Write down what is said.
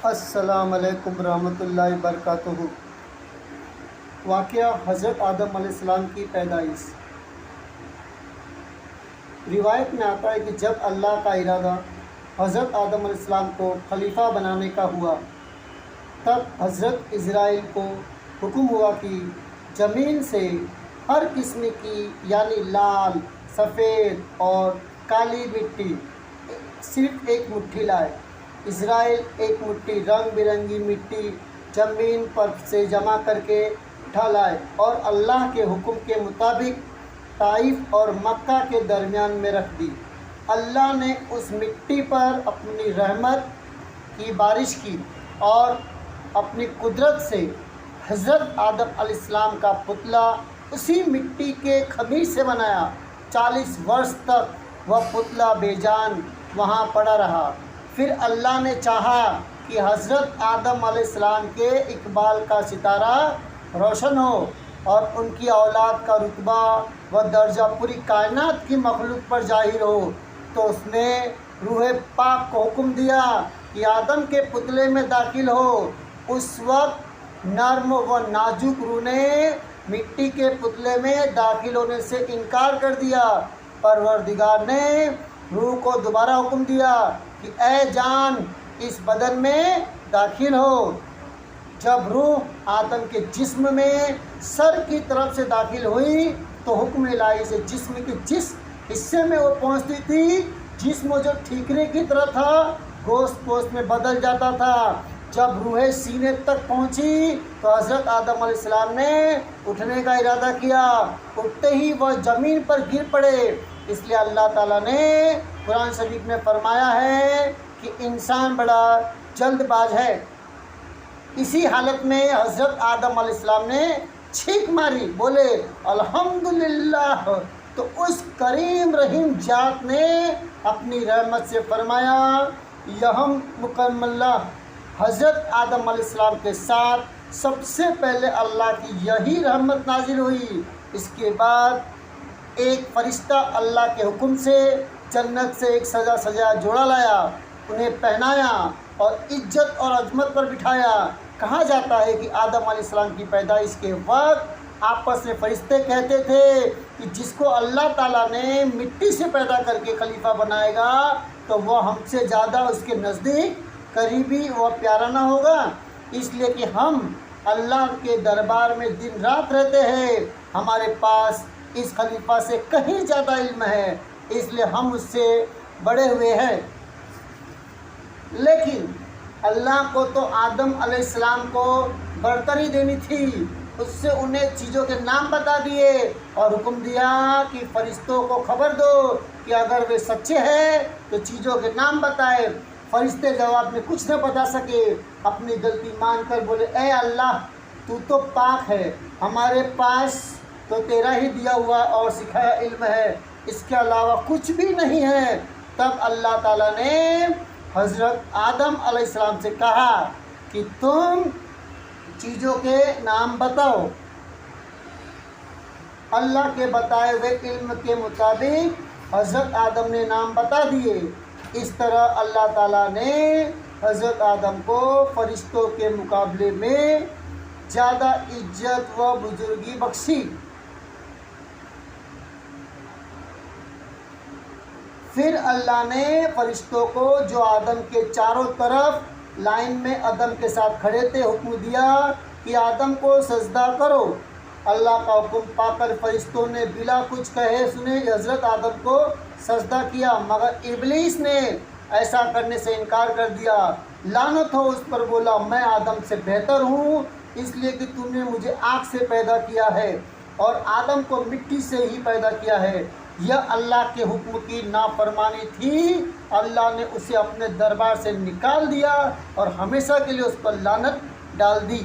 السلام علیکم ورحمۃ اللہ وبرکاتہ۔ واقعہ حضرت آدم علیہ السلام کی پیدائش۔ روایت میں آتا ہے کہ جب اللہ کا ارادہ حضرت آدم علیہ السلام کو خلیفہ بنانے کا ہوا، تب حضرت اسرائیل کو حکم ہوا کہ زمین سے ہر قسم کی یعنی لال، سفید اور کالی مٹی صرف ایک مٹھی لائے۔ اسرائیل ایک مٹھی رنگ برنگی مٹی زمین پر سے جمع کر کے اٹھا لائے اور اللہ کے حکم کے مطابق طائف اور مکہ کے درمیان میں رکھ دی۔ اللہ نے اس مٹی پر اپنی رحمت کی بارش کی اور اپنی قدرت سے حضرت آدم علیہ السلام کا پتلا اسی مٹی کے خمیر سے بنایا۔ 40 برس تک وہ پتلا بے جان وہاں پڑا رہا۔ پھر اللہ نے چاہا کہ حضرت آدم علیہ السلام کے اقبال کا ستارہ روشن ہو اور ان کی اولاد کا رتبہ و درجہ پوری کائنات کی مخلوق پر ظاہر ہو، تو اس نے روح پاک کو حکم دیا کہ آدم کے پتلے میں داخل ہو۔ اس وقت نرم و نازک روح نے مٹی کے پتلے میں داخل ہونے سے انکار کر دیا۔ پروردگار نے روح کو دوبارہ حکم دیا کہ اے جان اس بدن میں داخل ہو۔ جب روح آدم کے جسم میں سر کی طرف سے داخل ہوئی تو حکم الہی سے جسم کے جس حصے میں وہ پہنچتی تھی، جسم جو ٹھیکرے کی طرح تھا گوشت پوشت میں بدل جاتا تھا۔ جب روح سینے تک پہنچی تو حضرت آدم علیہ السلام نے اٹھنے کا ارادہ کیا۔ اٹھتے ہی وہ زمین پر گر پڑے۔ اس لیے اللہ تعالیٰ نے قرآن شریف میں فرمایا ہے کہ انسان بڑا جلد باز ہے۔ اسی حالت میں حضرت آدم علیہ السلام نے چھینک ماری، بولے الحمدللہ، تو اس کریم رحیم ذات نے اپنی رحمت سے فرمایا یہم مکمل۔ حضرت آدم علیہ السلام کے ساتھ سب سے پہلے اللہ کی یہی رحمت نازل ہوئی۔ اس کے بعد ایک فرشتہ اللہ کے حکم سے جنت سے ایک سجا جوڑا لایا، انہیں پہنایا اور عزت اور عظمت پر بٹھایا۔ کہا جاتا ہے کہ آدم علیہ السلام کی پیدائش کے وقت آپس میں فرشتے کہتے تھے کہ جس کو اللہ تعالیٰ نے مٹی سے پیدا کر کے خلیفہ بنائے گا تو وہ ہم سے زیادہ اس کے نزدیک قریبی و پیارا نہ ہوگا، اس لیے کہ ہم اللہ کے دربار میں دن رات رہتے ہیں، ہمارے پاس اس خلیفہ سے کہیں زیادہ علم ہے، اس لیے ہم اس سے بڑے ہوئے ہیں۔ لیکن اللہ کو تو آدم علیہ السلام کو برتری دینی تھی، اس سے انہیں چیزوں کے نام بتا دیے اور حکم دیا کہ فرشتوں کو خبر دو کہ اگر وہ سچے ہیں تو چیزوں کے نام بتائے۔ فرشتے جواب میں کچھ نہ بتا سکے، اپنی غلطی مان کر بولے اے اللہ تو پاک ہے، ہمارے پاس تو تیرا ہی دیا ہوا اور سکھایا علم ہے، اس کے علاوہ کچھ بھی نہیں ہے۔ تب اللہ تعالیٰ نے حضرت آدم علیہ السلام سے کہا کہ تم چیزوں کے نام بتاؤ۔ اللہ کے بتائے ہوئے علم کے مطابق حضرت آدم نے نام بتا دیے۔ اس طرح اللہ تعالیٰ نے حضرت آدم کو فرشتوں کے مقابلے میں زیادہ عزت و بزرگی بخشی۔ پھر اللہ نے فرشتوں کو جو آدم کے چاروں طرف لائن میں آدم کے ساتھ کھڑے تھے حکم دیا کہ آدم کو سجدہ کرو۔ اللہ کا حکم پا کر فرشتوں نے بلا کچھ کہے سنے حضرت آدم کو سجدہ کیا، مگر ابلیس نے ایسا کرنے سے انکار کر دیا۔ لعنت ہو اس پر، بولا میں آدم سے بہتر ہوں اس لیے کہ تم نے مجھے آگ سے پیدا کیا ہے اور آدم کو مٹی سے ہی پیدا کیا ہے۔ یہ اللہ کے حکم کی نافرمانی تھی، اللہ نے اسے اپنے دربار سے نکال دیا اور ہمیشہ کے لیے اس پر لعنت ڈال دی۔